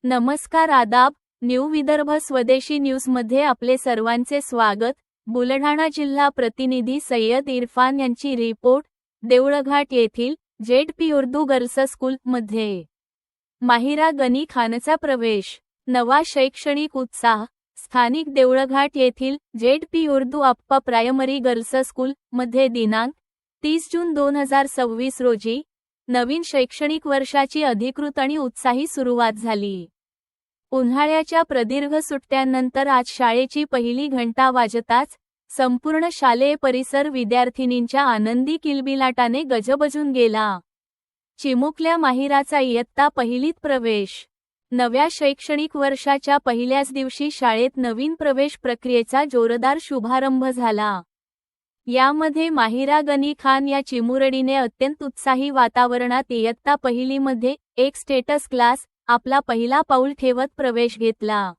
नमस्कार आदाब, न्यू विदर्भ स्वदेशी न्यूजमध्ये आपले सर्वांचे स्वागत। बुलढाणा जिल्हा प्रतिनिधी सय्यद इरफान यांची रिपोर्ट। देऊळघाट येथील जेडपी उर्दू गर्ल्स स्कूलमध्ये माहिरा गनी खानचा प्रवेश, नवा शैक्षणिक उत्साह। स्थानिक देऊळघाट येथील जेडपी उर्दू अप्पा प्रायमरी गर्ल्स स्कूलमध्ये दिनांक 30 जून 2026 रोजी नवीन शैक्षणिक वर्षाची अधिकृत आणि उत्साही सुरुवात झाली। उन्हाळ्याच्या प्रदीर्घ सुट्ट्यांनंतर आज शाळेची पहिली घंटा वाजताच संपूर्ण शालेय परिसर विद्यार्थिनींच्या आनंदी किलबिलाटाने गजबजून गेला। चिमुकल्या माहिराचा इयत्ता पहिलीत प्रवेश। नव्या शैक्षणिक वर्षाच्या पहिल्याच दिवशी शाळेत नवीन प्रवेश प्रक्रियेचा जोरदार शुभारंभ झाला। यामध्ये माहिरा गनी खान या चिमुरडीने अत्यंत उत्साही वातावरणात इयत्ता पहिलीमध्ये एक स्टेटस क्लास आपला पहिला पाऊल ठेवत प्रवेश घेतला।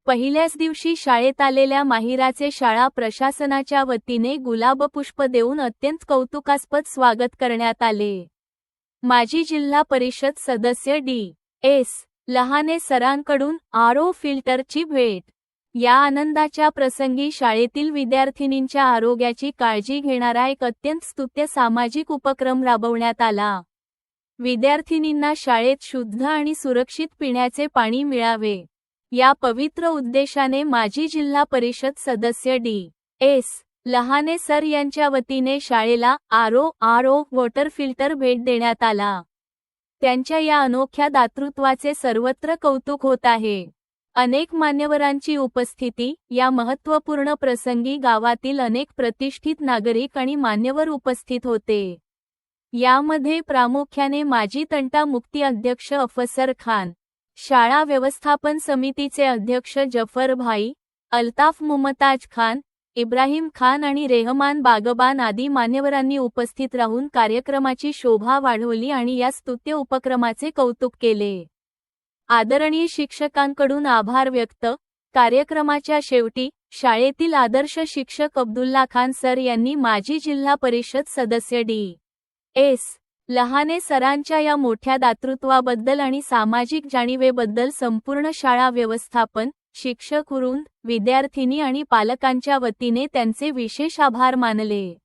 पहिल्याच दिवशी शाळेत आलेल्या माहिराचे शाळा प्रशासनाच्या वतीने गुलाबपुष्प देऊन अत्यंत कौतुकास्पद स्वागत करण्यात आले। माजी जिल्हा परिषद सदस्य डी.एस. लहाने सरांकडून आरओ फिल्टरची भेट। या आनंदाच्या प्रसंगी शाळेतील विद्यार्थिनींच्या आरोग्याची काळजी घेणारा एक अत्यंत स्तुत्य सामाजिक उपक्रम राबवण्यात आला। विद्यार्थिनींना शाळेत शुद्ध आणि सुरक्षित पिण्याचे पाणी मिळावे, या पवित्र उद्देशाने माजी जिल्हा परिषद सदस्य डी.एस. लहाने सर यांच्या वतीने शाळेला आरओ वॉटर फिल्टर भेट देण्यात आला। त्यांच्या या अनोख्या दातृत्वाचे सर्वत्र कौतुक होत आहे। अनेक मान्यवरांची उपस्थिती। या महत्त्वपूर्ण प्रसंगी गावातील अनेक प्रतिष्ठित नागरिक आणि मान्यवर उपस्थित होते। यामध्ये प्रामुख्याने माजी तंटा मुक्ती अध्यक्ष अफसर खान, शाळा व्यवस्थापन समितीचे अध्यक्ष जफर भाई, अल्ताफ मुमताज खान, इब्राहिम खान आणि रेहमान बागबान आदी मान्यवरांनी उपस्थित राहून कार्यक्रमाची शोभा वाढवली आणि या स्तुत्य उपक्रमाचे कौतुक केले। आदरणीय शिक्षकांकडून आभार व्यक्त। कार्यक्रमाच्या शेवटी शाळेतील आदर्श शिक्षक अब्दुल्ला खान सर यांनी माजी जिल्हा परिषद सदस्य डी.एस. लहाने सरांच्या या मोठ्या दातृत्वाबद्दल आणि सामाजिक जाणीवेबद्दल संपूर्ण शाळा व्यवस्थापन, शिक्षक वृंद, विद्यार्थिनी आणि पालकांच्या वतीने त्यांचे विशेष आभार मानले।